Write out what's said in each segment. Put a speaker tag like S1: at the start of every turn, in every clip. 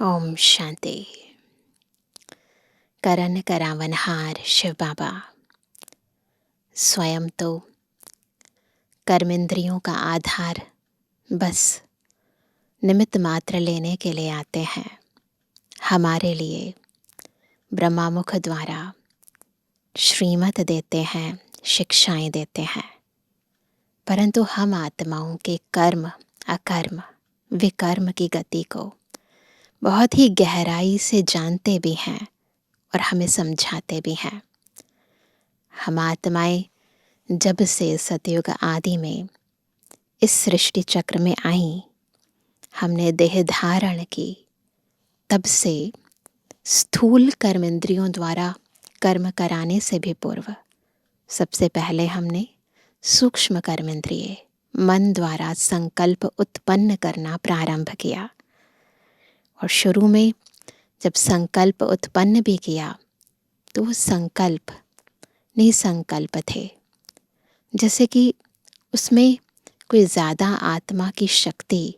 S1: ओम शांति। करन करावनहार शिव बाबा स्वयं तो कर्मेंद्रियों का आधार बस निमित्त मात्र लेने के लिए आते हैं। हमारे लिए ब्रह्मामुख द्वारा श्रीमत देते हैं, शिक्षाएं देते हैं, परंतु हम आत्माओं के कर्म, अकर्म, विकर्म की गति को बहुत ही गहराई से जानते भी हैं और हमें समझाते भी हैं। हम आत्माएं जब से सतयुग आदि में इस सृष्टि चक्र में आई, हमने देह धारण की, तब से स्थूल कर्मेंद्रियों द्वारा कर्म कराने से भी पूर्व सबसे पहले हमने सूक्ष्म कर्मेंद्रिय मन द्वारा संकल्प उत्पन्न करना प्रारंभ किया। और शुरू में जब संकल्प उत्पन्न भी किया तो वो संकल्प निसंकल्प थे, जैसे कि उसमें कोई ज़्यादा आत्मा की शक्ति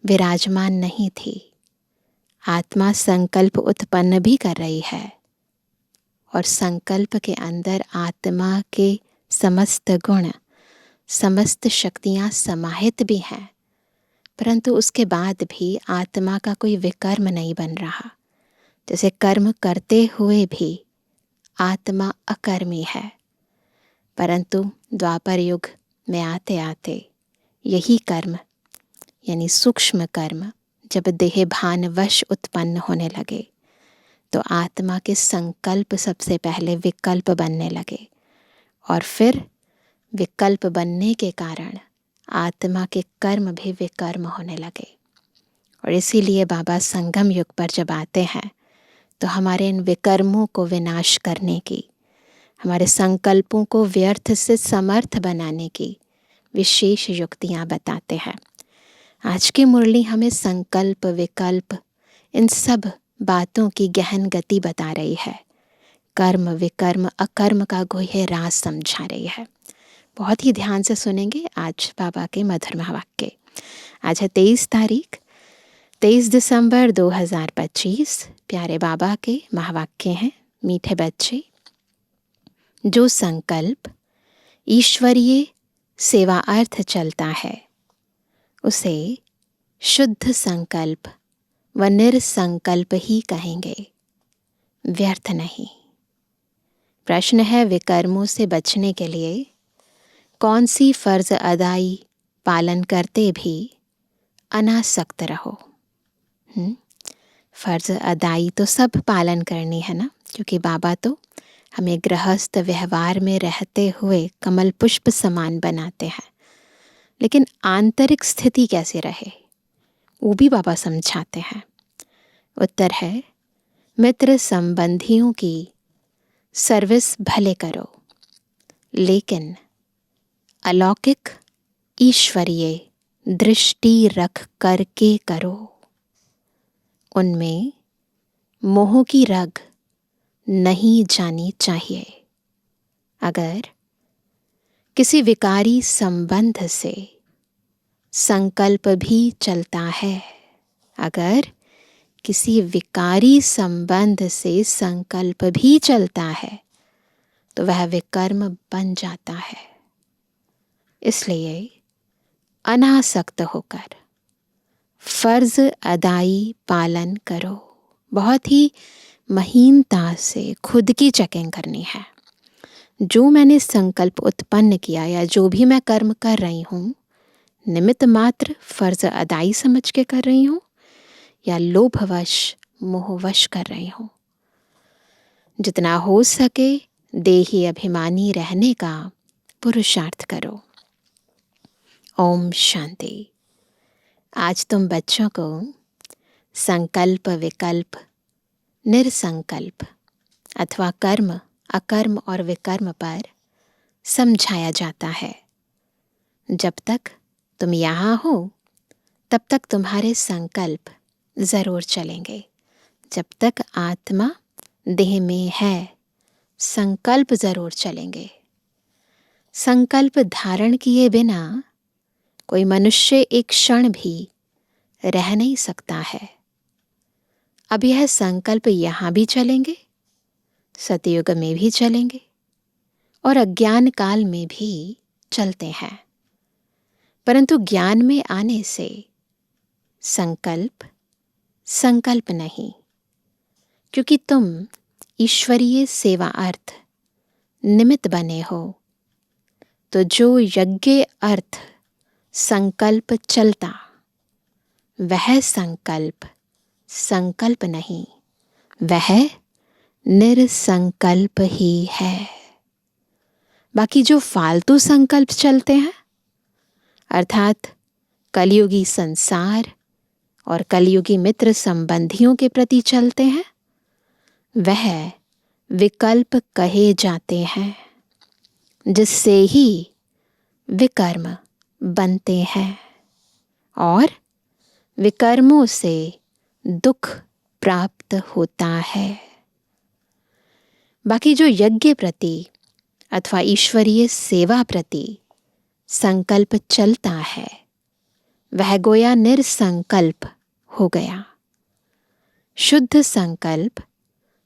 S1: विराजमान नहीं थी। आत्मा संकल्प उत्पन्न भी कर रही है और संकल्प के अंदर आत्मा के समस्त गुण, समस्त शक्तियाँ समाहित भी हैं, परंतु उसके बाद भी आत्मा का कोई विकर्म नहीं बन रहा। जैसे कर्म करते हुए भी आत्मा अकर्मी है, परंतु द्वापर युग में आते आते यही कर्म यानी सूक्ष्म कर्म जब देह भान वश उत्पन्न होने लगे तो आत्मा के संकल्प सबसे पहले विकल्प बनने लगे और फिर विकल्प बनने के कारण आत्मा के कर्म भी विकर्म होने लगे। और इसीलिए बाबा संगम युग पर जब आते हैं तो हमारे इन विकर्मों को विनाश करने की, हमारे संकल्पों को व्यर्थ से समर्थ बनाने की विशेष युक्तियाँ बताते हैं। आज की मुरली हमें संकल्प, विकल्प, इन सब बातों की गहन गति बता रही है। कर्म, विकर्म, अकर्म का गुह्य राज समझा रही है। बहुत ही ध्यान से सुनेंगे आज बाबा के मधुर महावाक्य। आज है 23 दिसंबर 2025। प्यारे बाबा के महावाक्य हैं। मीठे बच्चे, जो संकल्प ईश्वरीय सेवा अर्थ चलता है उसे शुद्ध संकल्प व निरसंकल्प ही कहेंगे, व्यर्थ नहीं। प्रश्न है, विकर्मों से बचने के लिए कौन सी फर्ज अदाई पालन करते भी अनासक्त रहो। फर्ज अदाई तो सब पालन करनी है ना, क्योंकि बाबा तो हमें गृहस्थ व्यवहार में रहते हुए कमल पुष्प समान बनाते हैं। लेकिन आंतरिक स्थिति कैसे रहे वो भी बाबा समझाते हैं। उत्तर है, मित्र संबंधियों की सर्विस भले करो, लेकिन अलौकिक ईश्वरीय दृष्टि रख करके करो। उनमें मोह की रग नहीं जानी चाहिए। अगर किसी विकारी संबंध से संकल्प भी चलता है, अगर किसी विकारी संबंध से संकल्प भी चलता है तो वह विकर्म बन जाता है। इसलिए अनासक्त होकर फर्ज अदाई पालन करो। बहुत ही महीनता से खुद की चेकिंग करनी है। जो मैंने संकल्प उत्पन्न किया या जो भी मैं कर्म कर रही हूँ, निमित्त मात्र फर्ज अदाई समझ के कर रही हूँ या लोभवश, मोहवश कर रही हूँ। जितना हो सके देही अभिमानी रहने का पुरुषार्थ करो। ओम शांति। आज तुम बच्चों को संकल्प, विकल्प, निरसंकल्प अथवा कर्म, अकर्म और विकर्म पर समझाया जाता है। जब तक तुम यहाँ हो तब तक तुम्हारे संकल्प जरूर चलेंगे। जब तक आत्मा देह में है, संकल्प जरूर चलेंगे। संकल्प धारण किए बिना कोई मनुष्य एक क्षण भी रह नहीं सकता है। अब यह संकल्प यहाँ भी चलेंगे, सतयुग में भी चलेंगे और अज्ञान काल में भी चलते हैं। परंतु ज्ञान में आने से संकल्प संकल्प नहीं, क्योंकि तुम ईश्वरीय सेवा अर्थ निमित्त बने हो। तो जो यज्ञ अर्थ संकल्प चलता, वह संकल्प संकल्प नहीं, वह निरसंकल्प ही है। बाकी जो फालतू संकल्प चलते हैं, अर्थात कलयुगी संसार और कलयुगी मित्र संबंधियों के प्रति चलते हैं, वह विकल्प कहे जाते हैं, जिससे ही विकर्म बनते हैं और विकर्मों से दुख प्राप्त होता है। बाकी जो यज्ञ प्रति अथवा ईश्वरीय सेवा प्रति संकल्प चलता है, वह गोया निरसंकल्प हो गया। शुद्ध संकल्प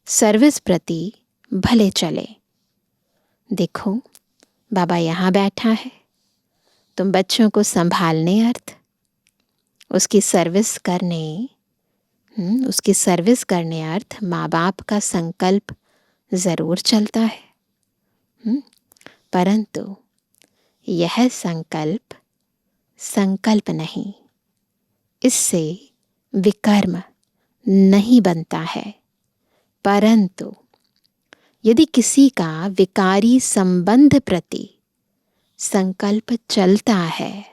S1: सर्विस प्रति भले चले। देखो, बाबा यहाँ बैठा है, तुम बच्चों को संभालने अर्थ उसकी सर्विस करने अर्थ माँ बाप का संकल्प जरूर चलता है, परंतु यह संकल्प संकल्प नहीं, इससे विकर्म नहीं बनता है। परंतु यदि किसी का विकारी संबंध प्रति संकल्प चलता है,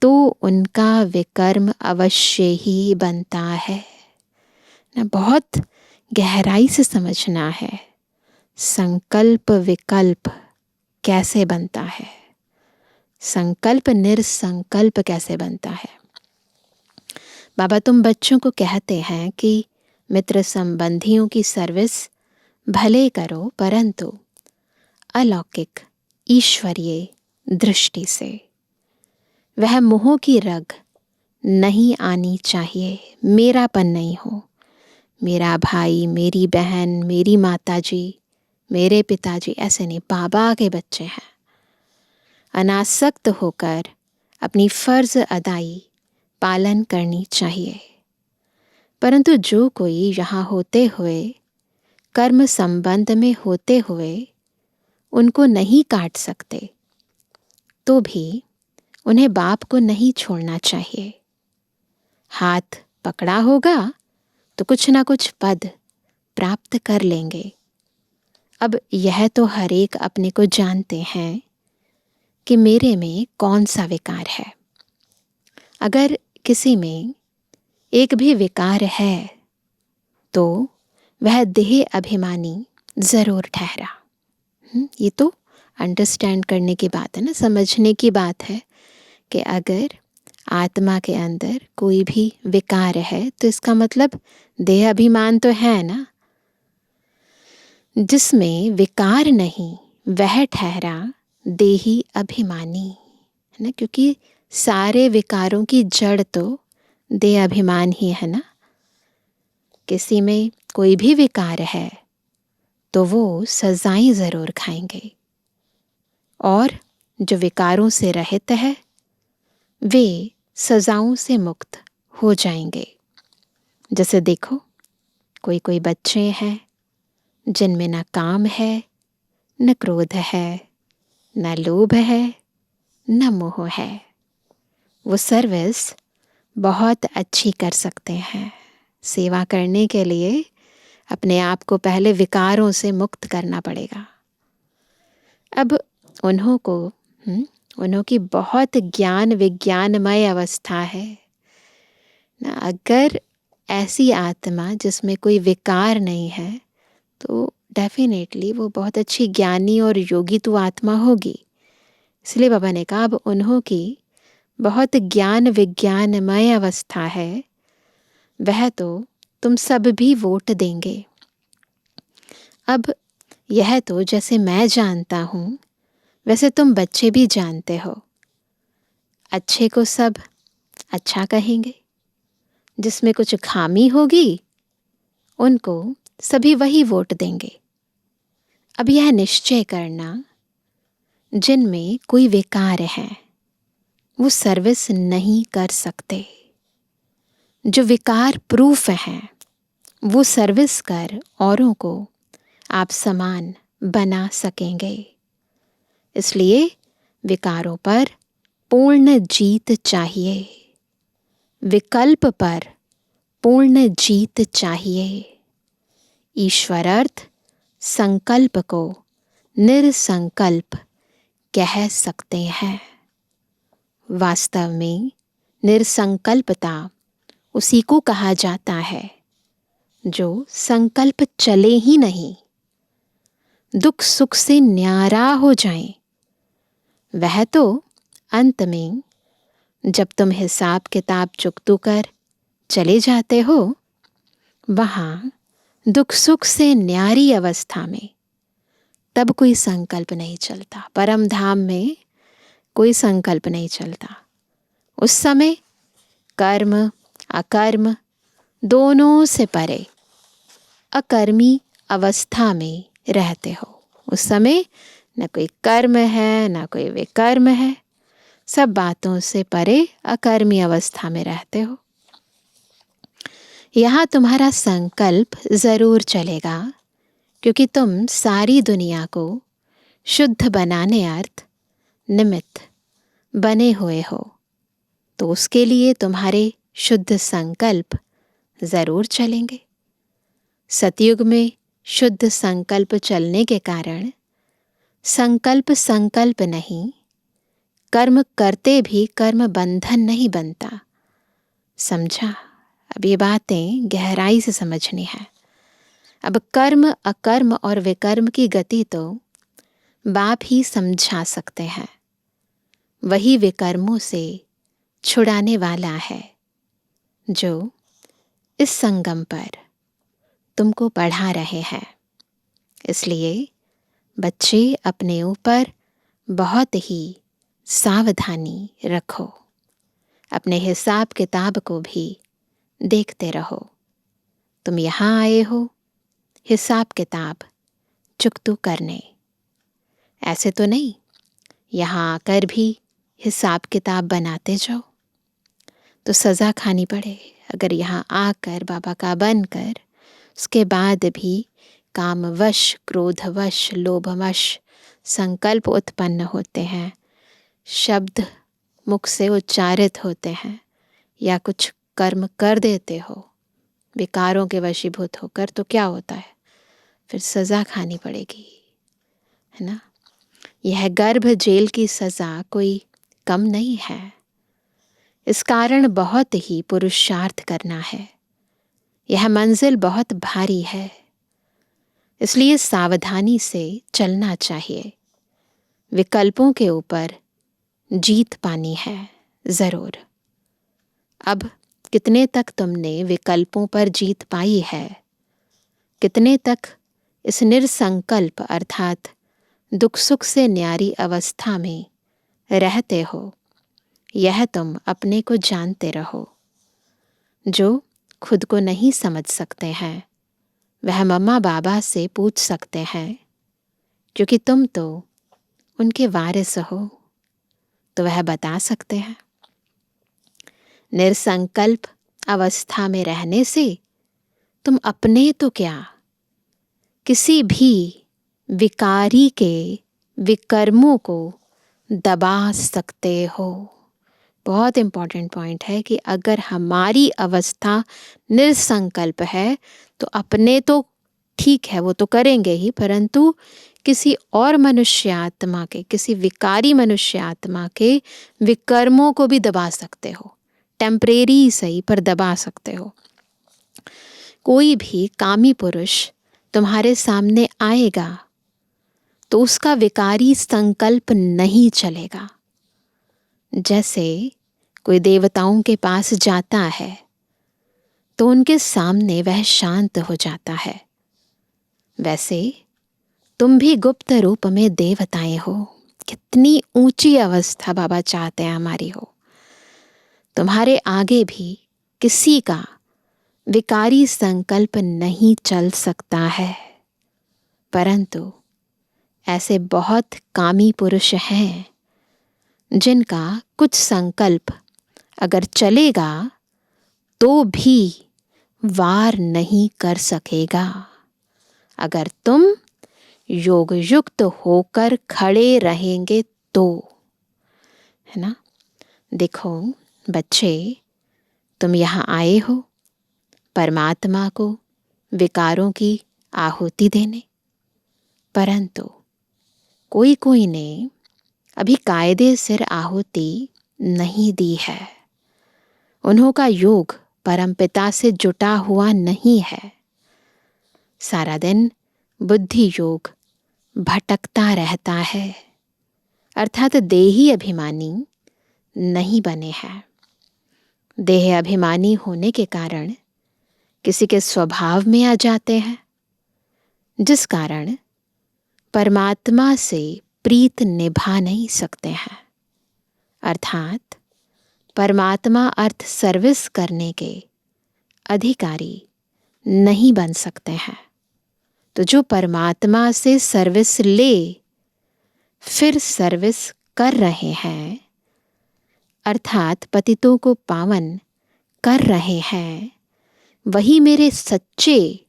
S1: तो उनका विकर्म अवश्य ही बनता है ना। बहुत गहराई से समझना है, संकल्प विकल्प कैसे बनता है, संकल्प निरसंकल्प कैसे बनता है। बाबा तुम बच्चों को कहते हैं कि मित्र संबंधियों की सर्विस भले करो, परंतु अलौकिक ईश्वरीय दृष्टि से। वह मोह की रग नहीं आनी चाहिए, मेरापन नहीं हो। मेरा भाई, मेरी बहन, मेरी माताजी, मेरे पिताजी, ऐसे नहीं। बाबा के बच्चे हैं। अनासक्त होकर अपनी फर्ज अदाई पालन करनी चाहिए। परंतु जो कोई यहाँ होते हुए, कर्म संबंध में होते हुए उनको नहीं काट सकते, तो भी उन्हें बाप को नहीं छोड़ना चाहिए। हाथ पकड़ा होगा तो कुछ ना कुछ पद प्राप्त कर लेंगे। अब यह तो हर एक अपने को जानते हैं कि मेरे में कौन सा विकार है। अगर किसी में एक भी विकार है तो वह देह अभिमानी जरूर ठहरा। ये तो अंडरस्टैंड करने की बात है ना, समझने की बात है कि अगर आत्मा के अंदर कोई भी विकार है तो इसका मतलब देह अभिमान तो है ना। जिसमें विकार नहीं वह ठहरा देही अभिमानी, है ना, क्योंकि सारे विकारों की जड़ तो देह अभिमान ही है ना। किसी में कोई भी विकार है तो वो सजाएं जरूर खाएंगे, और जो विकारों से रहित है वे सजाओं से मुक्त हो जाएंगे। जैसे देखो, कोई कोई बच्चे हैं जिनमें न काम है, न क्रोध है, न लोभ है, न मोह है। वो सर्विस बहुत अच्छी कर सकते हैं। सेवा करने के लिए अपने आप को पहले विकारों से मुक्त करना पड़ेगा। अब उन्हों की बहुत ज्ञान विज्ञानमय अवस्था है ना। अगर ऐसी आत्मा जिसमें कोई विकार नहीं है तो डेफिनेटली वो बहुत अच्छी ज्ञानी और योगी तो आत्मा होगी। इसलिए बाबा ने कहा अब उन्हों की बहुत ज्ञान विज्ञानमय अवस्था है, वह तो तुम सब भी वोट देंगे। अब यह तो जैसे मैं जानता हूँ वैसे तुम बच्चे भी जानते हो। अच्छे को सब अच्छा कहेंगे, जिसमें कुछ खामी होगी उनको सभी वही वोट देंगे। अब यह निश्चय करना, जिनमें कोई विकार है वो सर्विस नहीं कर सकते। जो विकार प्रूफ हैं वो सर्विस कर औरों को आप समान बना सकेंगे। इसलिए विकारों पर पूर्ण जीत चाहिए, विकल्प पर पूर्ण जीत चाहिए। ईश्वर अर्थ संकल्प को निरसंकल्प कह सकते हैं। वास्तव में निरसंकल्पता उसी को कहा जाता है जो संकल्प चले ही नहीं, दुख सुख से न्यारा हो जाए। वह तो अंत में जब तुम हिसाब किताब चुकतू कर चले जाते हो, वहाँ दुख सुख से न्यारी अवस्था में तब कोई संकल्प नहीं चलता। परम धाम में कोई संकल्प नहीं चलता। उस समय कर्म अकर्म दोनों से परे अकर्मी अवस्था में रहते हो। उस समय न कोई कर्म है न कोई विकर्म है, सब बातों से परे अकर्मी अवस्था में रहते हो। यहाँ तुम्हारा संकल्प जरूर चलेगा, क्योंकि तुम सारी दुनिया को शुद्ध बनाने अर्थ निमित्त बने हुए हो। तो उसके लिए तुम्हारे शुद्ध संकल्प जरूर चलेंगे। सतयुग में शुद्ध संकल्प चलने के कारण संकल्प संकल्प नहीं, कर्म करते भी कर्म बंधन नहीं बनता। समझा? अब ये बातें गहराई से समझनी है। अब कर्म अकर्म और विकर्म की गति तो बाप ही समझा सकते हैं। वही विकर्मों से छुड़ाने वाला है जो इस संगम पर तुमको पढ़ा रहे हैं। इसलिए बच्चे अपने ऊपर बहुत ही सावधानी रखो। अपने हिसाब किताब को भी देखते रहो। तुम यहाँ आए हो हिसाब किताब चुकतू करने, ऐसे तो नहीं यहाँ आकर भी हिसाब किताब बनाते जाओ तो सज़ा खानी पड़े। अगर यहाँ आकर बाबा का बनकर उसके बाद भी कामवश, क्रोधवश, लोभवश संकल्प उत्पन्न होते हैं, शब्द मुख से उच्चारित होते हैं, या कुछ कर्म कर देते हो विकारों के वशीभूत होकर, तो क्या होता है? फिर सज़ा खानी पड़ेगी, है ना। यह गर्भ जेल की सज़ा कोई कम नहीं है। इस कारण बहुत ही पुरुषार्थ करना है। यह मंजिल बहुत भारी है, इसलिए सावधानी से चलना चाहिए। विकल्पों के ऊपर जीत पानी है ज़रूर। अब कितने तक तुमने विकल्पों पर जीत पाई है, कितने तक इस निरसंकल्प अर्थात दुख सुख से न्यारी अवस्था में रहते हो, यह तुम अपने को जानते रहो। जो खुद को नहीं समझ सकते हैं वह मम्मा बाबा से पूछ सकते हैं, क्योंकि तुम तो उनके वारिस हो, तो वह बता सकते हैं। निरसंकल्प अवस्था में रहने से तुम अपने तो क्या, किसी भी विकारी के विकर्मों को दबा सकते हो। बहुत इम्पॉर्टेंट पॉइंट है कि अगर हमारी अवस्था निरसंकल्प है तो अपने तो ठीक है, वो तो करेंगे ही, परंतु किसी और मनुष्य आत्मा के, किसी विकारी मनुष्य आत्मा के विकर्मों को भी दबा सकते हो। टेम्परेरी सही पर दबा सकते हो। कोई भी कामी पुरुष तुम्हारे सामने आएगा तो उसका विकारी संकल्प नहीं चलेगा। जैसे कोई देवताओं के पास जाता है तो उनके सामने वह शांत हो जाता है, वैसे तुम भी गुप्त रूप में देवताएं हो। कितनी ऊंची अवस्था बाबा चाहते हैं हमारी हो। तुम्हारे आगे भी किसी का विकारी संकल्प नहीं चल सकता है, परंतु ऐसे बहुत कामी पुरुष हैं जिनका कुछ संकल्प अगर चलेगा तो भी वार नहीं कर सकेगा। अगर तुम योग युक्त होकर खड़े रहेंगे तो, है ना। देखो बच्चे, तुम यहाँ आए हो परमात्मा को विकारों की आहुति देने, परंतु कोई कोई ने अभी कायदे सिर आहुति नहीं दी है। उन्हों का योग परमपिता से जुटा हुआ नहीं है। सारा दिन बुद्धि योग भटकता रहता है, अर्थात देही अभिमानी नहीं बने हैं। देह अभिमानी होने के कारण किसी के स्वभाव में आ जाते हैं, जिस कारण परमात्मा से प्रीत निभा नहीं सकते हैं, अर्थात परमात्मा अर्थ सर्विस करने के अधिकारी नहीं बन सकते हैं। तो जो परमात्मा से सर्विस ले फिर सर्विस कर रहे हैं, अर्थात पतितों को पावन कर रहे हैं, वही मेरे सच्चे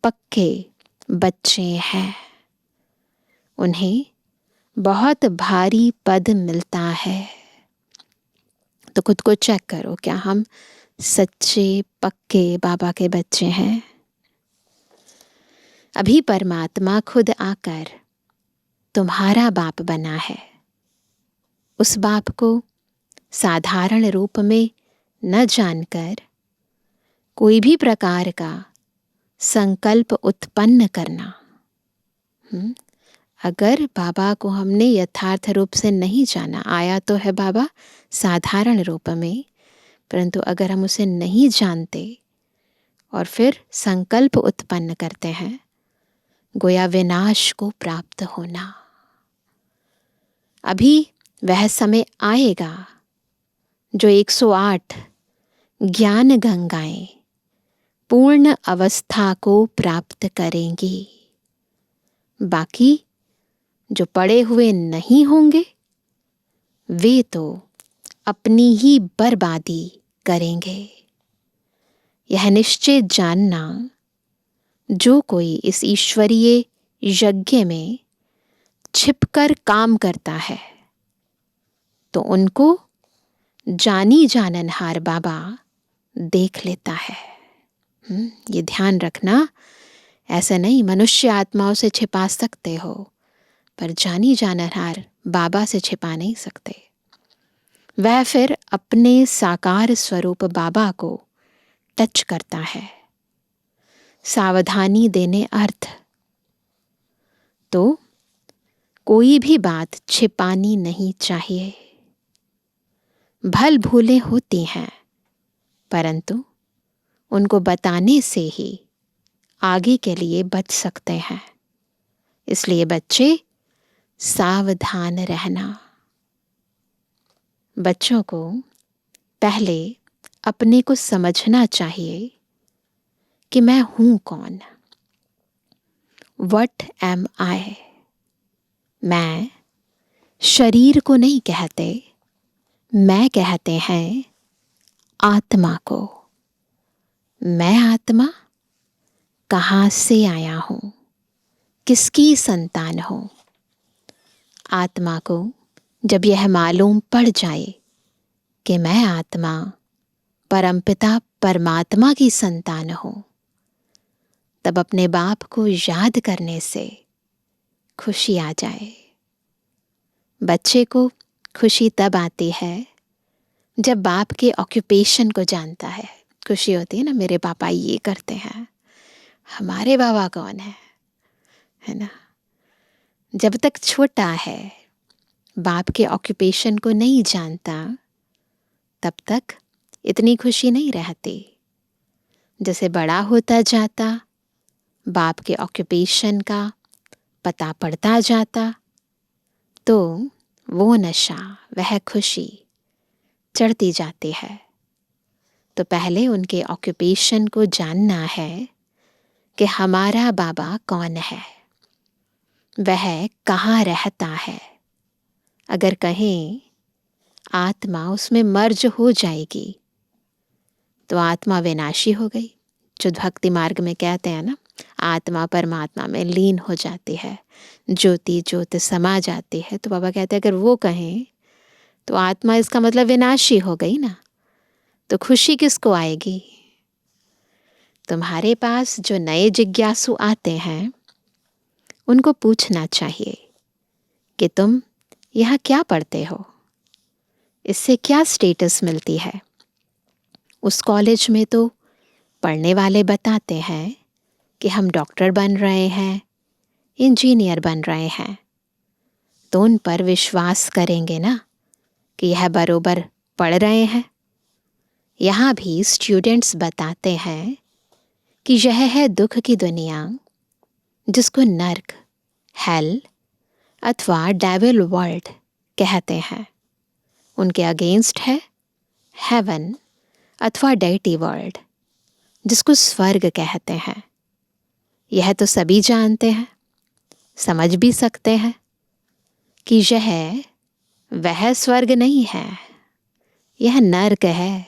S1: पक्के बच्चे हैं। उन्हें बहुत भारी पद मिलता है। तो खुद को चेक करो, क्या हम सच्चे पक्के बाबा के बच्चे हैं? अभी परमात्मा खुद आकर तुम्हारा बाप बना है। उस बाप को साधारण रूप में न जानकर कोई भी प्रकार का संकल्प उत्पन्न करना, अगर बाबा को हमने यथार्थ रूप से नहीं जाना, आया तो है बाबा साधारण रूप में, परंतु अगर हम उसे नहीं जानते और फिर संकल्प उत्पन्न करते हैं, गोया विनाश को प्राप्त होना। अभी वह समय आएगा जो 108 ज्ञान गंगाएं पूर्ण अवस्था को प्राप्त करेंगी। बाकी जो पड़े हुए नहीं होंगे वे तो अपनी ही बर्बादी करेंगे। यह निश्चय जानना, जो कोई इस ईश्वरीय यज्ञ में छिपकर काम करता है तो उनको जानी जाननहार बाबा देख लेता है। ये ध्यान रखना, ऐसा नहीं मनुष्य आत्माओं से छिपा सकते हो, पर जानी जाननहार बाबा से छिपा नहीं सकते। वह फिर अपने साकार स्वरूप बाबा को टच करता है। सावधानी देने अर्थ, तो कोई भी बात छिपानी नहीं चाहिए। भल भूलें होती हैं, परंतु उनको बताने से ही आगे के लिए बच सकते हैं। इसलिए बच्चे सावधान रहना। बच्चों को पहले अपने को समझना चाहिए कि मैं हूं कौन। What am I? मैं शरीर को नहीं कहते, मैं कहते हैं आत्मा को। मैं आत्मा कहाँ से आया हूं, किसकी संतान हूं? आत्मा को जब यह मालूम पड़ जाए कि मैं आत्मा परमपिता परमात्मा की संतान हूं, तब अपने बाप को याद करने से खुशी आ जाए। बच्चे को खुशी तब आती है जब बाप के ऑक्यूपेशन को जानता है। खुशी होती है ना, मेरे पापा ये करते हैं, हमारे बाबा कौन है ना। जब तक छोटा है, बाप के ऑक्यूपेशन को नहीं जानता, तब तक इतनी खुशी नहीं रहती। जैसे बड़ा होता जाता, बाप के ऑक्यूपेशन का पता पड़ता जाता, तो वो नशा, वह खुशी चढ़ती जाती है। तो तो पहले उनके ऑक्यूपेशन को जानना है कि हमारा बाबा कौन है, वह कहाँ रहता है। अगर कहें आत्मा उसमें मर्ज हो जाएगी तो आत्मा विनाशी हो गई। जो भक्ति मार्ग में कहते हैं ना, आत्मा परमात्मा में लीन हो जाती है, ज्योति ज्योति समा जाती है, तो बाबा कहते हैं अगर वो कहें तो आत्मा इसका मतलब विनाशी हो गई ना, तो खुशी किसको आएगी। तुम्हारे पास जो नए जिज्ञासु आते हैं उनको पूछना चाहिए कि तुम यहाँ क्या पढ़ते हो, इससे क्या स्टेटस मिलती है। उस कॉलेज में तो पढ़ने वाले बताते हैं कि हम डॉक्टर बन रहे हैं, इंजीनियर बन रहे हैं, तो उन पर विश्वास करेंगे ना कि यह बरोबर पढ़ रहे हैं। यहाँ भी स्टूडेंट्स बताते हैं कि यह है दुख की दुनिया, जिसको नर्क, हेल अथवा डेविल वर्ल्ड कहते हैं। उनके अगेंस्ट है हेवन अथवा डेटी वर्ल्ड, जिसको स्वर्ग कहते हैं। यह तो सभी जानते हैं, समझ भी सकते हैं कि यह वह स्वर्ग नहीं है, यह नर्क है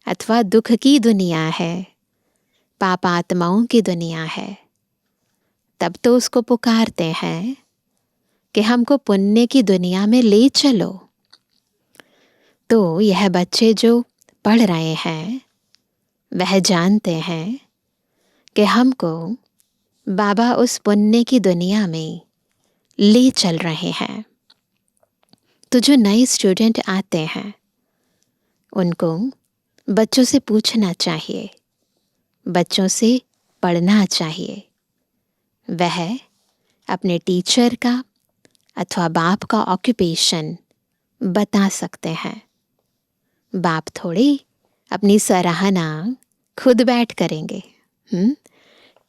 S1: अथवा दुख की दुनिया है, पापात्माओं की दुनिया है। तब तो उसको पुकारते हैं कि हमको पुण्य की दुनिया में ले चलो। तो यह बच्चे जो पढ़ रहे हैं वह जानते हैं कि हमको बाबा उस पुण्य की दुनिया में ले चल रहे हैं। तो जो नए स्टूडेंट आते हैं उनको बच्चों से पूछना चाहिए, बच्चों से पढ़ना चाहिए। वह अपने टीचर का अथवा बाप का ऑक्यूपेशन बता सकते हैं। बाप थोड़ी अपनी सराहना खुद बैठ करेंगे।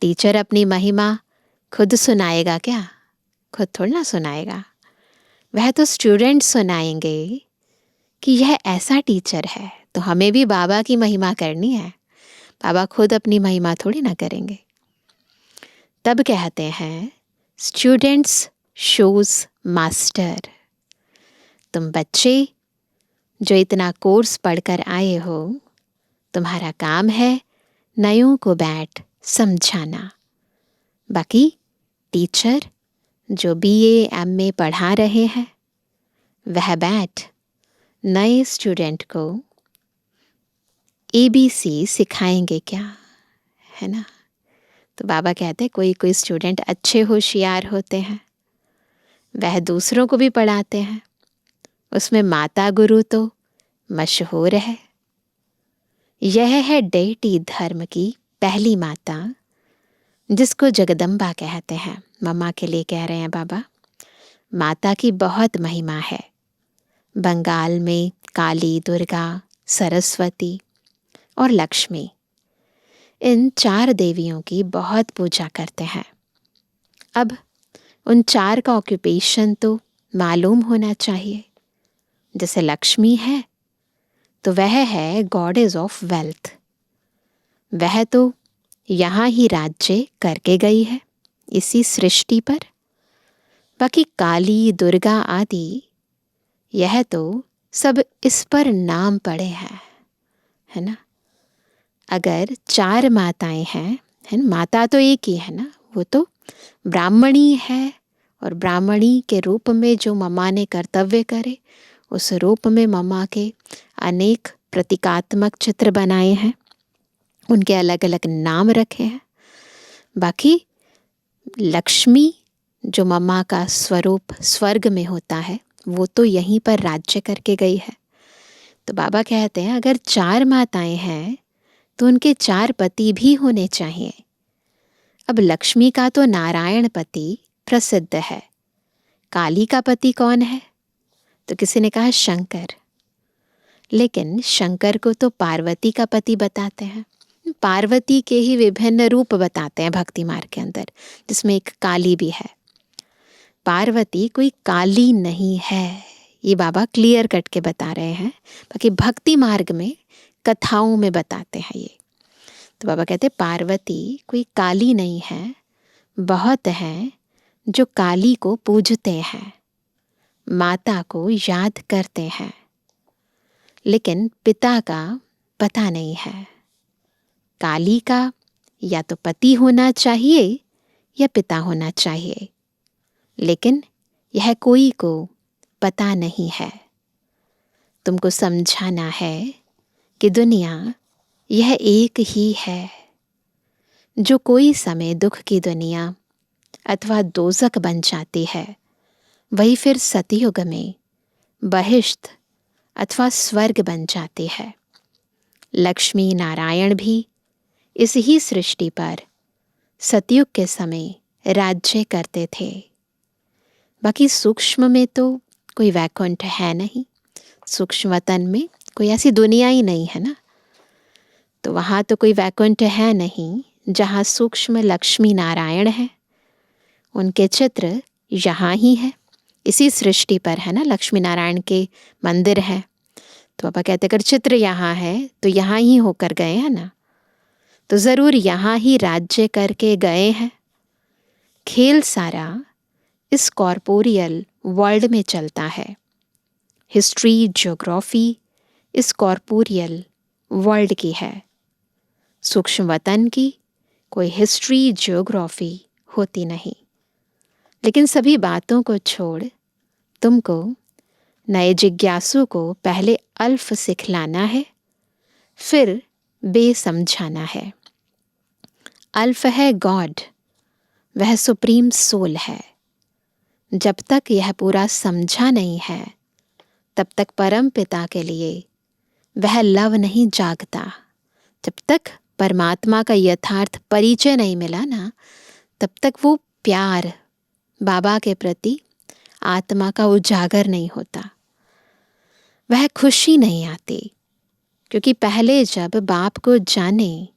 S1: टीचर अपनी महिमा खुद सुनाएगा क्या? खुद थोड़ा ना सुनाएगा। वह तो स्टूडेंट सुनाएंगे कि यह ऐसा टीचर है, तो हमें भी बाबा की महिमा करनी है। बाबा खुद अपनी महिमा थोड़ी ना करेंगे। तब कहते हैं स्टूडेंट्स शोज मास्टर। तुम बच्चे जो इतना कोर्स पढ़कर आए हो, तुम्हारा काम है नयों को बैठ समझाना। बाकी टीचर जो BA MA पढ़ा रहे हैं वह बैठ नए स्टूडेंट को ABC सिखाएंगे क्या, है ना। तो बाबा कहते हैं कोई कोई स्टूडेंट अच्छे होशियार होते हैं, वह दूसरों को भी पढ़ाते हैं। उसमें माता गुरु तो मशहूर है। यह है डेटी धर्म की पहली माता, जिसको जगदम्बा कहते हैं। मम्मा के लिए कह रहे हैं बाबा। माता की बहुत महिमा है। बंगाल में काली, दुर्गा, सरस्वती और लक्ष्मी, इन 4 देवियों की बहुत पूजा करते हैं। अब उन 4 का ऑक्यूपेशन तो मालूम होना चाहिए। जैसे लक्ष्मी है तो वह है गॉडेस ऑफ वेल्थ, वह तो यहाँ ही राज्य करके गई है इसी सृष्टि पर। बाकी काली, दुर्गा आदि यह तो सब इस पर नाम पड़े हैं, है ना। अगर 4 माताएं हैं, है ना, माता तो एक ही है ना, वो तो ब्राह्मणी है। और ब्राह्मणी के रूप में जो मम्मा ने कर्तव्य करे, उस रूप में मम्मा के अनेक प्रतीकात्मक चित्र बनाए हैं, उनके अलग अलग नाम रखे हैं। बाकी लक्ष्मी जो मम्मा का स्वरूप स्वर्ग में होता है, वो तो यहीं पर राज्य करके गई है। तो बाबा कहते हैं अगर 4 माताएं हैं तो उनके 4 पति भी होने चाहिए। अब लक्ष्मी का तो नारायण पति प्रसिद्ध है। काली का पति कौन है? तो किसी ने कहा शंकर, लेकिन शंकर को तो पार्वती का पति बताते हैं। पार्वती के ही विभिन्न रूप बताते हैं भक्ति मार्ग के अंदर, जिसमें एक काली भी है। पार्वती कोई काली नहीं है, ये बाबा क्लियर कट के बता रहे हैं। बाकी भक्ति मार्ग में कथाओं में बताते हैं ये। तो बाबा कहते पार्वती कोई काली नहीं है, बहुत हैं जो काली को पूजते हैं, माता को याद करते हैं, लेकिन पिता का पता नहीं है। काली का या तो पति होना चाहिए या पिता होना चाहिए, लेकिन यह कोई को पता नहीं है। तुमको समझाना है कि दुनिया यह एक ही है। जो कोई समय दुख की दुनिया अथवा दोजक बन जाती है, वही फिर सतयुग में बहिष्ठ अथवा स्वर्ग बन जाती है। लक्ष्मी नारायण भी इस ही सृष्टि पर सतयुग के समय राज्य करते थे। बाकी सूक्ष्म में तो कोई वैकुंठ है नहीं, सूक्ष्म वतन में कोई ऐसी दुनिया ही नहीं है ना, तो वहाँ तो कोई वैकुंठ है नहीं जहाँ सूक्ष्म लक्ष्मी नारायण है। उनके चित्र यहाँ ही है, इसी सृष्टि पर है ना, लक्ष्मी नारायण के मंदिर है। तो पापा कहते अगर चित्र यहाँ है तो यहाँ ही होकर गए हैं ना, तो ज़रूर यहाँ ही राज्य करके गए हैं। खेल सारा इस कॉर्पोरियल वर्ल्ड में चलता है। हिस्ट्री ज्योग्राफी इस कॉर्पोरियल वर्ल्ड की है। सूक्ष्म वतन की कोई हिस्ट्री ज्योग्राफी होती नहीं। लेकिन सभी बातों को छोड़ तुमको नए जिज्ञासु को पहले अल्फ सिखलाना है, फिर बे समझाना है। अल्फ है गॉड, वह सुप्रीम सोल है। जब तक यह पूरा समझा नहीं है, तब तक परम पिता के लिए वह लव नहीं जागता। जब तक परमात्मा का यथार्थ परिचय नहीं मिला ना, तब तक वो प्यार बाबा के प्रति आत्मा का उजागर नहीं होता, वह खुशी नहीं आती। क्योंकि पहले जब बाप को जाने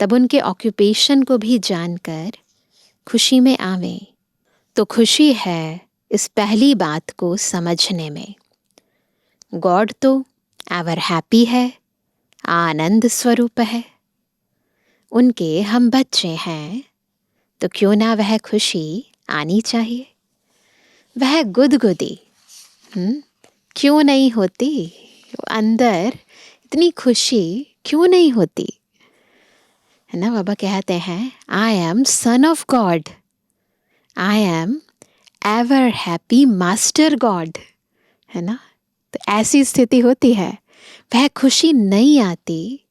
S1: तब उनके ऑक्यूपेशन को भी जानकर खुशी में आवे। तो खुशी है इस पहली बात को समझने में। गॉड तो एवर हैप्पी है, आनंद स्वरूप है। उनके हम बच्चे हैं, तो क्यों ना वह खुशी आनी चाहिए। वह गुदगुदी क्यों नहीं होती, अंदर इतनी खुशी क्यों नहीं होती है ना। बाबा कहते हैं I am son of God, I am ever happy master God, है ना। तो ऐसी स्थिति होती है, वह खुशी नहीं आती,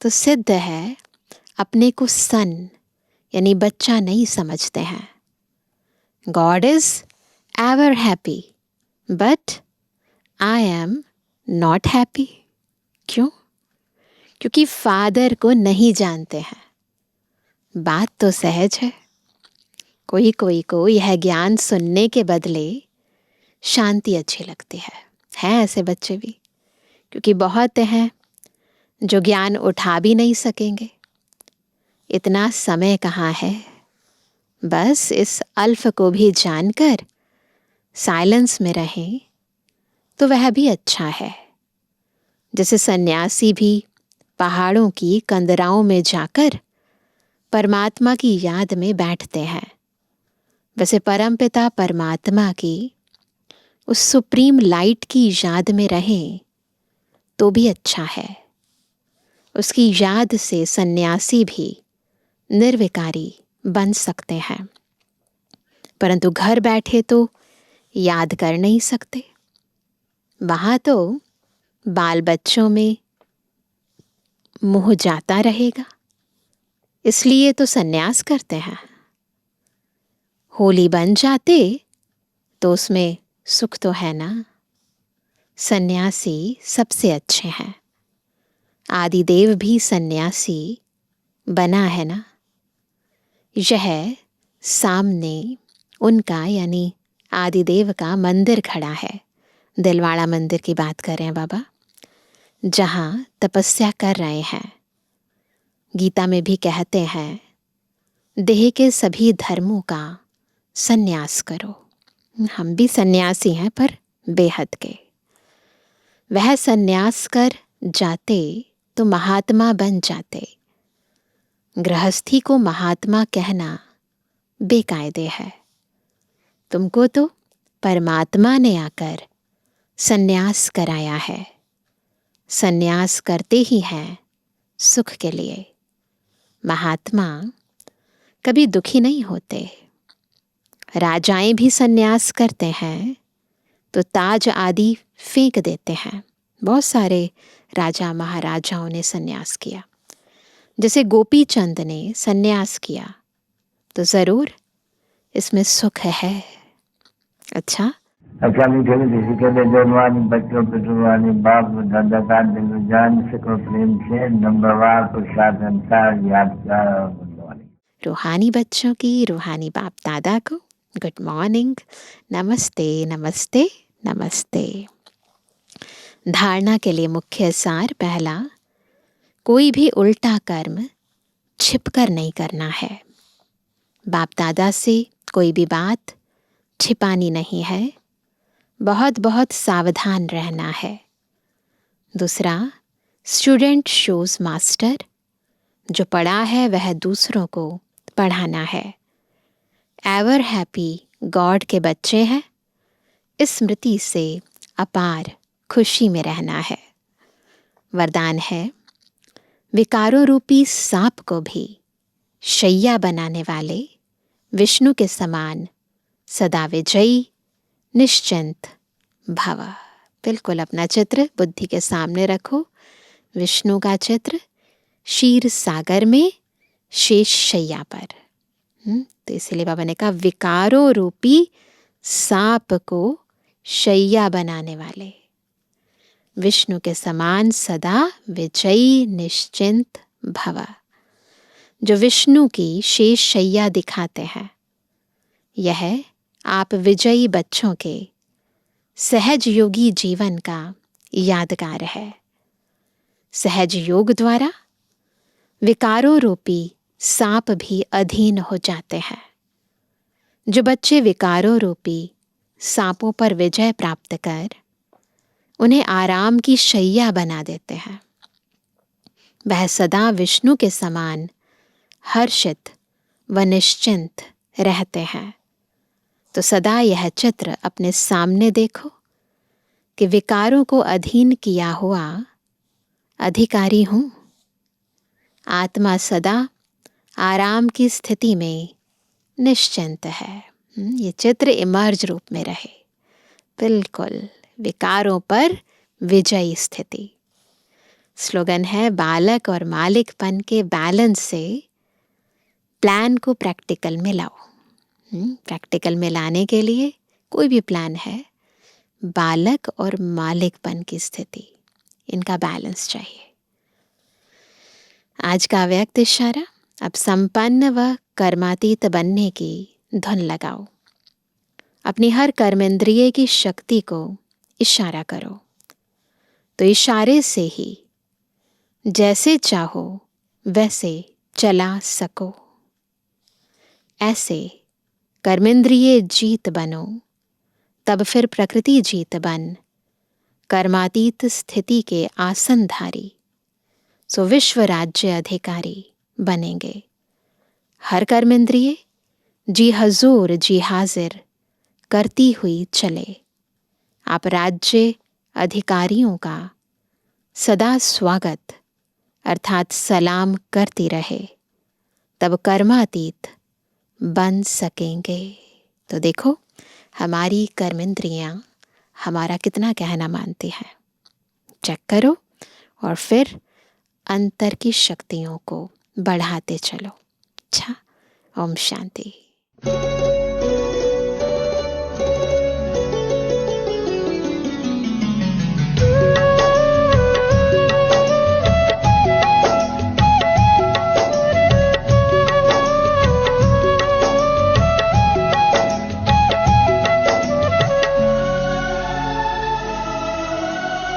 S1: तो सिद्ध है अपने को सन यानी बच्चा नहीं समझते हैं। God is ever happy but I am not happy. क्यों? क्योंकि फादर को नहीं जानते हैं। बात तो सहज है। कोई कोई को यह ज्ञान सुनने के बदले शांति अच्छी लगती है ऐसे बच्चे भी, क्योंकि बहुत हैं जो ज्ञान उठा भी नहीं सकेंगे। इतना समय कहाँ है, बस इस अल्फ को भी जानकर साइलेंस में रहें तो वह भी अच्छा है। जैसे सन्यासी भी पहाड़ों की कंदराओं में जाकर परमात्मा की याद में बैठते हैं, वैसे परमपिता परमात्मा की उस सुप्रीम लाइट की याद में रहें तो भी अच्छा है। उसकी याद से सन्यासी भी निर्विकारी बन सकते हैं, परंतु घर बैठे तो याद कर नहीं सकते। वहाँ तो बाल बच्चों में मोह जाता रहेगा, इसलिए तो सन्यास करते हैं। होली बन जाते तो उसमें सुख तो है ना। सन्यासी सबसे अच्छे हैं। आदिदेव भी सन्यासी बना है ना। यह सामने उनका यानी आदिदेव का मंदिर खड़ा है। दिलवाड़ा मंदिर की बात कर रहे हैं बाबा, जहाँ तपस्या कर रहे हैं। गीता में भी कहते हैं देह के सभी धर्मों का सन्यास करो। हम भी सन्यासी हैं, पर बेहद के। वह सन्यास कर जाते तो महात्मा बन जाते। गृहस्थी को महात्मा कहना बेकायदे है। तुमको तो परमात्मा ने आकर सन्यास कराया है। सन्यास करते ही हैं सुख के लिए। महात्मा कभी दुखी नहीं होते। राजाएं भी सन्यास करते हैं तो ताज आदि फेंक देते हैं। बहुत सारे राजा महाराजाओं ने सन्यास किया। जैसे गोपी चंद ने सन्यास किया तो जरूर इसमें सुख है। अच्छा
S2: मीठे मीठे के लिए जवानी बच्चों पितृवानी बाप दादा का दिल जान सको प्रेम से नंबरवार प्रसाद अनुसार यादगार और गुणवानी।
S1: रूहानी बच्चों की रूहानी बाप दादा को गुड मॉर्निंग, नमस्ते नमस्ते नमस्ते। धारणा के लिए मुख्य सार पहला, कोई भी उल्टा कर्म छिपकर नहीं करना है। बाप दादा से कोई भी बात छिपानी नहीं है, बहुत बहुत सावधान रहना है। दूसरा, स्टूडेंट शोज मास्टर, जो पढ़ा है वह दूसरों को पढ़ाना है। एवर हैप्पी गॉड के बच्चे हैं, इस स्मृति से अपार खुशी में रहना है। वरदान है, विकारों रूपी सांप को भी शैया बनाने वाले विष्णु के समान सदा विजयी निश्चिंत भव। बिल्कुल अपना चित्र बुद्धि के सामने रखो। विष्णु का चित्र क्षीर सागर में शेष शैया पर। तो इसलिए बाबा ने कहा विकारों रूपी सांप को शैया बनाने वाले विष्णु के समान सदा विजयी निश्चिंत भव। जो विष्णु की शेष शैया दिखाते हैं, यह आप विजयी बच्चों के सहज योगी जीवन का यादगार है। सहज योग द्वारा विकारों रूपी सांप भी अधीन हो जाते हैं। जो बच्चे विकारों रूपी सांपों पर विजय प्राप्त कर उन्हें आराम की शैया बना देते हैं, वह सदा विष्णु के समान हर्षित व निश्चिंत रहते हैं। तो सदा यह चित्र अपने सामने देखो कि विकारों को अधीन किया हुआ अधिकारी हूं। आत्मा सदा आराम की स्थिति में निश्चिंत है। ये चित्र इमर्ज रूप में रहे। बिल्कुल विकारों पर विजयी स्थिति। स्लोगन है, बालक और मालिकपन के बैलेंस से प्लान को प्रैक्टिकल में लाओ। प्रैक्टिकल में लाने के लिए कोई भी प्लान है, बालक और मालिकपन की स्थिति, इनका बैलेंस चाहिए। आज का व्यक्त इशारा, अब संपन्न व कर्मातीत बनने की धुन लगाओ। अपनी हर कर्मेंद्रिय की शक्ति को इशारा करो, तो इशारे से ही जैसे चाहो वैसे चला सको। ऐसे कर्मेंद्रिय जीत बनो, तब फिर प्रकृति जीत बन कर्मातीत स्थिति के आसनधारी सो विश्व राज्य अधिकारी बनेंगे। हर कर्मेंद्रिय जी हजूर जी हाजिर करती हुई चले। आप राज्य अधिकारियों का सदा स्वागत अर्थात सलाम करती रहे, तब कर्मातीत बन सकेंगे। तो देखो हमारी कर्मेंद्रियां हमारा कितना कहना मानती हैं। चेक करो और फिर अंतर की शक्तियों को बढ़ाते चलो। अच्छा, ओम शांति।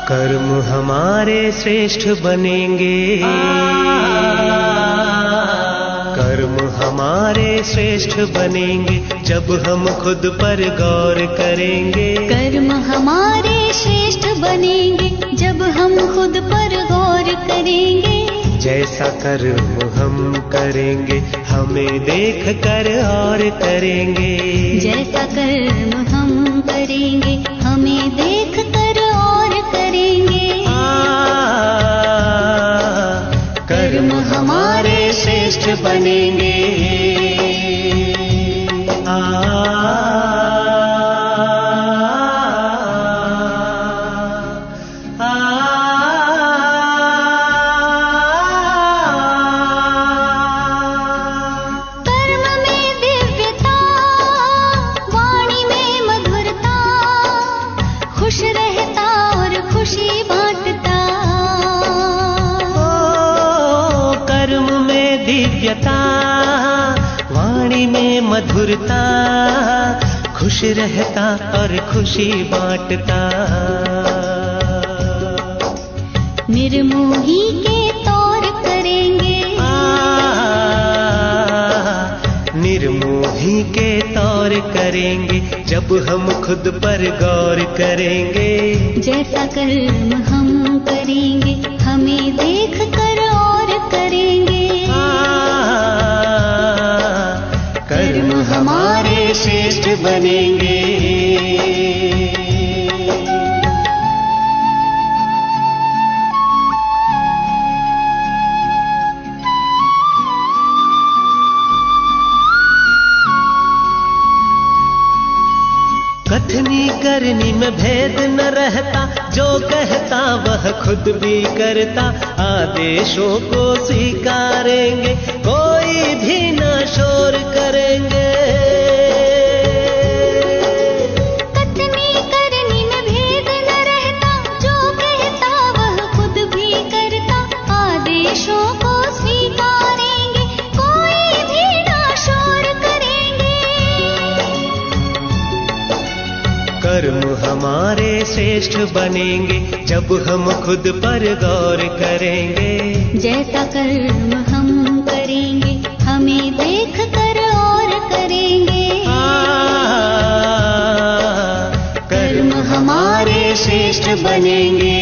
S3: कर्म हमारे श्रेष्ठ बनेंगे, कर्म हमारे श्रेष्ठ बनेंगे जब हम खुद पर गौर करेंगे।
S4: कर्म हमारे श्रेष्ठ बनेंगे जब हम खुद खुद पर गौर करेंगे।
S3: जैसा कर्म हम करेंगे हमें देख कर और करेंगे।
S4: जैसा कर्म हम करेंगे हमें देख कर और करेंगे।
S3: कर्म हमारे श्रेष्ठ बनेंगे। वाणी में मधुरता, खुश रहता और खुशी बांटता।
S4: निर्मोही के तौर करेंगे।
S3: निर्मोही के तौर करेंगे जब हम खुद पर गौर करेंगे।
S4: जैसा कर्म हम करेंगे हमें देख कर और करेंगे।
S3: कर्म हमारे श्रेष्ठ बनेंगे। कथनी करनी में भेद न रहता, जो कहता वह खुद भी करता। आदेशों को स्वीकारेंगे कोई भी न शोर करेंगे।
S4: कथनी करनी में भेद न रहता, जो कहता वह खुद भी करता। आदेशों को स्वीकारेंगे कोई भी न शोर करेंगे।
S3: कर्म हमारे श्रेष्ठ बनेंगे जब हम खुद पर गौर करेंगे।
S4: जैसा कर्म हम करेंगे हमें देख कर और करेंगे।
S3: कर्म हमारे श्रेष्ठ बनेंगे।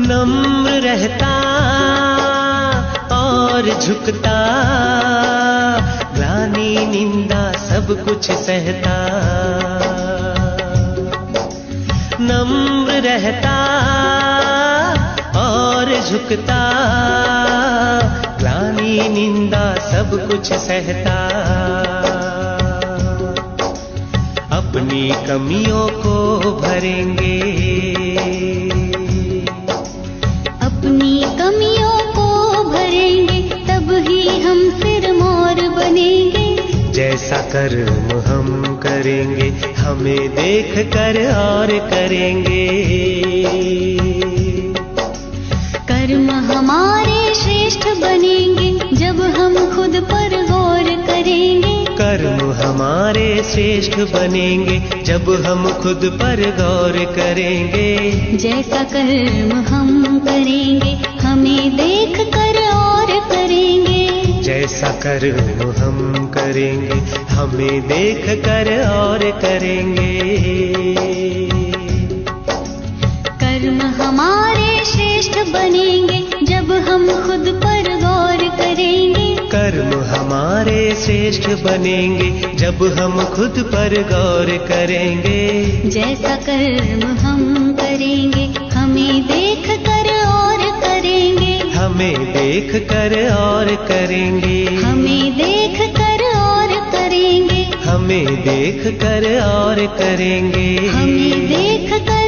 S3: नम्र रहता और झुकता, ग्लानि निंदा सब कुछ सहता। नम्र रहता और झुकता, ग्लानि निंदा सब कुछ सहता। अपनी कमियों को भरेंगे।
S4: अपनी कमियों को भरेंगे तब ही हम सिर मोर बनेंगे।
S3: जैसा कर्म हम करेंगे हमें देख कर और करेंगे।
S4: कर्म हमारे श्रेष्ठ बनेंगे जब हम खुद पर गौर करेंगे।
S3: कर्म हमारे श्रेष्ठ बनेंगे जब हम खुद पर गौर करेंगे।
S4: जैसा कर्म हम करेंगे हमें देख कर और करेंगे।
S3: जैसा कर्म हम करेंगे हमें देख कर और करेंगे।
S4: कर्म हमारे श्रेष्ठ बनेंगे जब हम खुद पर गौर करेंगे।
S3: कर्म हमारे श्रेष्ठ बनेंगे जब हम खुद पर गौर करेंगे।
S4: जैसा कर्म हम करेंगे हमें देख कर और करेंगे।
S3: हमें देख कर और करेंगे।
S4: हमें देख कर और करेंगे।
S3: हमें देख कर और करेंगे।
S4: हमें देख कर